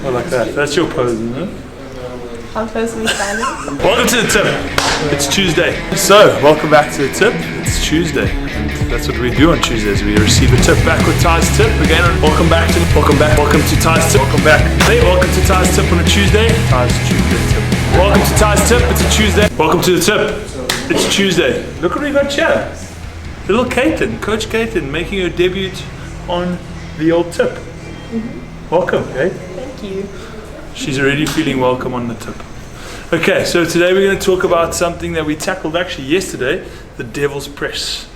I like that. That's your pose, isn't it? How close are we standing? Welcome to the tip. It's Tuesday. So, welcome back to the tip. It's Tuesday. And that's what we do on Tuesdays. We receive a tip back with Ty's tip. Again, welcome back. Welcome to Ty's tip. Welcome back. Hey, welcome to Ty's tip on a Tuesday. Ty's Tuesday tip. Welcome to Ty's tip. It's a Tuesday. Welcome to the tip. It's Tuesday. Look what we got here. Little Kait, Coach Kait, making her debut on the old tip. Welcome, Kait. Thank you. She's already feeling welcome on the tip. Okay, so today we're going to talk about something that we tackled actually yesterday, the devil's press.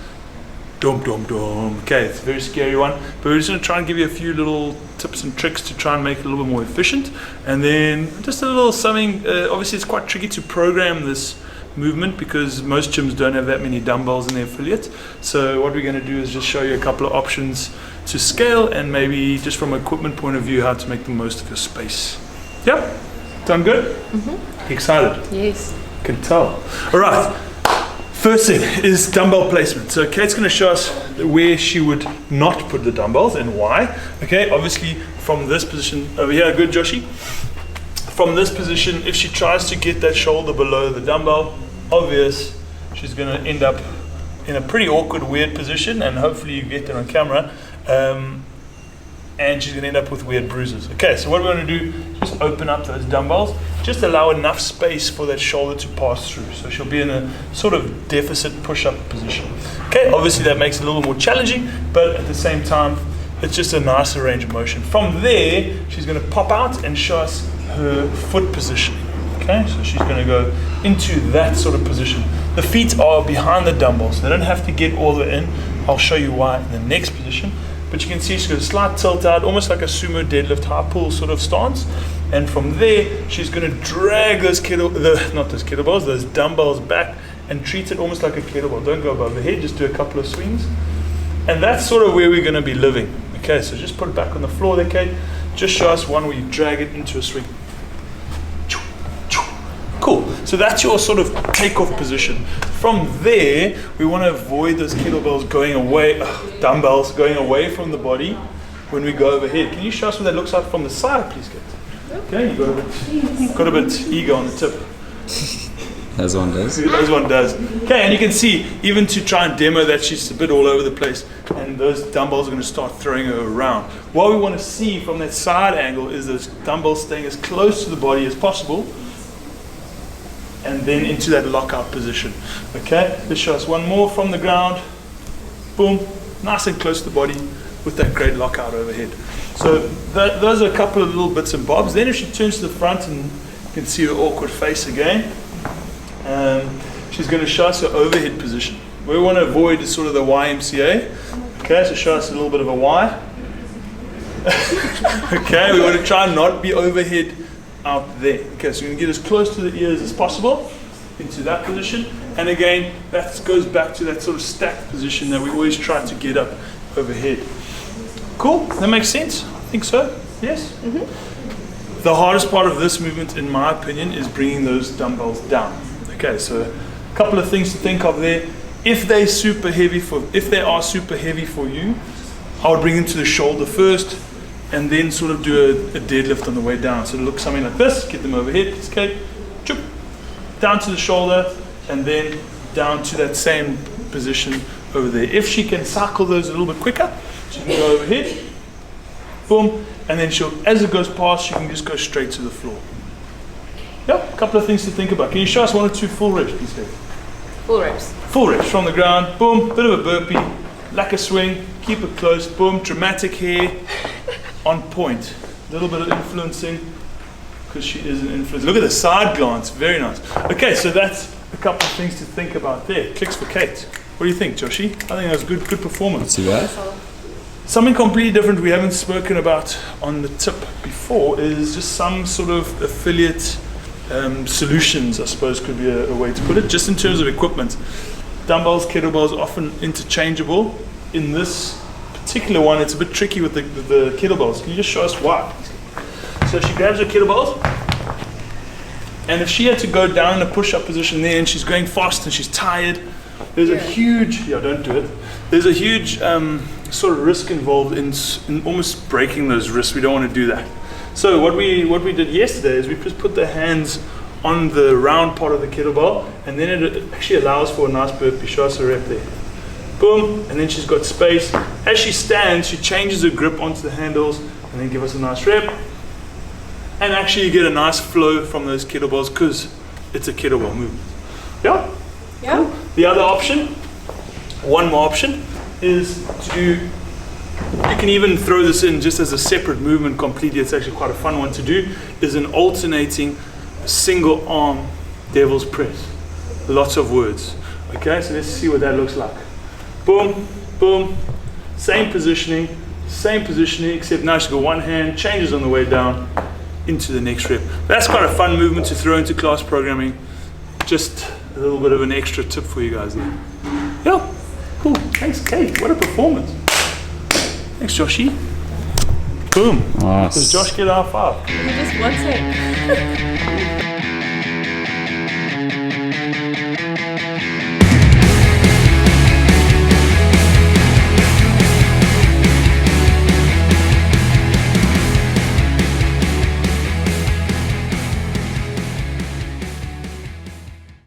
Dum dum dum. Okay, it's a very scary one, but we're just going to try and give you a few little tips and tricks to try and make it a little bit more efficient. And then just a little something, obviously it's quite tricky to program this movement because most gyms don't have that many dumbbells in their affiliate. So what we're going to do is just show you a couple of options to scale and maybe just from an equipment point of view how to make the most of your space. Yep, done good? Excited? Yes. Can tell. All right, first thing is dumbbell placement. So Kate's going to show us where she would not put the dumbbells and why. Okay, obviously from this position over here, good Joshi? From this position, if she tries to get that shoulder below the dumbbell, obvious, she's going to end up in a pretty awkward, weird position, and hopefully you get that on camera. And she's going to end up with weird bruises. Okay, so what we want to do is just open up those dumbbells, just allow enough space for that shoulder to pass through. So she'll be in a sort of deficit push-up position. Okay, obviously that makes it a little more challenging, but at the same time, it's just a nicer range of motion. From there, she's going to pop out and show us her foot positioning. Okay, so she's going to go into that sort of position. The feet are behind the dumbbells. They don't have to get all the way in. I'll show you why in the next position. But you can see she's got a slight tilt out, almost like a sumo deadlift high pull sort of stance. And from there, she's going to drag those those dumbbells back and treat it almost like a kettlebell. Don't go above the head, just do a couple of swings. And that's sort of where we're going to be living. Okay, so just put it back on the floor there, Kate. Just show us one where you drag it into a swing. Cool, so that's your sort of takeoff position. From there, we want to avoid those kettlebells going away, dumbbells going away from the body when we go overhead. Can you show us what that looks like from the side, please, Kate? Okay, you got a bit ego on the tip. As one does. As one does. Okay, and you can see, even to try and demo that, she's a bit all over the place, and those dumbbells are going to start throwing her around. What we want to see from that side angle is those dumbbells staying as close to the body as possible, and then into that lockout position. Okay, let's show us one more from the ground. Boom, nice and close to the body with that great lockout overhead. So those are a couple of little bits and bobs. Then if she turns to the front, and you can see her awkward face again, she's going to show us her overhead position. What we want to avoid is sort of the YMCA. Okay, so show us a little bit of a Y. Okay, we want to try and not be overhead out there. Okay, so we're going to get as close to the ears as possible into that position. And again, that goes back to that sort of stacked position that we always try to get up overhead. Cool, that makes sense? I think so, yes? The hardest part of this movement, in my opinion, is bringing those dumbbells down. Okay, so a couple of things to think of there. If they are super heavy for you, I would bring them to the shoulder first, and then sort of do a deadlift on the way down. So it'll look something like this, get them overhead, escape, choop, down to the shoulder, and then down to that same position over there. If she can cycle those a little bit quicker, she can go overhead, boom, and then as it goes past, she can just go straight to the floor. Yep, a couple of things to think about. Can you show us one or two full reps, please, Kate? Full reps. Full reps from the ground, boom, bit of a burpee, like a swing, keep it close, boom, dramatic hair, on point. A little bit of influencing, because she is an influencer. Look at the side glance, very nice. Okay, so that's a couple of things to think about there. Clicks for Kate. What do you think, Joshi? I think that was good performance. See that? Something completely different we haven't spoken about on the tip before is just some sort of affiliate solutions, I suppose could be a way to put it, just in terms of equipment. Dumbbells, kettlebells, often interchangeable. In this particular one, it's a bit tricky with the kettlebells. Can you just show us why? So she grabs her kettlebells, and if she had to go down in a push-up position there and she's going fast and she's tired, there's a huge, don't do it, there's a huge sort of risk involved in almost breaking those wrists. We don't want to do that. So what we did yesterday is we just put the hands on the round part of the kettlebell, and then it actually allows for a nice burpee. Show us a rep there. Boom, and then she's got space. As she stands, she changes her grip onto the handles, and then give us a nice rep. And actually you get a nice flow from those kettlebells because it's a kettlebell movement. Yeah? Yeah. Cool. The other option, one more option, is to do, you can even throw this in just as a separate movement completely. It's actually quite a fun one to do, is an alternating single arm devil's press. Lots of words. Okay, so let's see what that looks like. Boom, boom, same positioning, except now she's got one hand, changes on the way down into the next rep. That's quite a fun movement to throw into class programming. Just a little bit of an extra tip for you guys there. Yeah, cool. Thanks, Kait. What a performance. Thanks, Joshy. Boom. Nice. Does Josh get our 5? You just want it.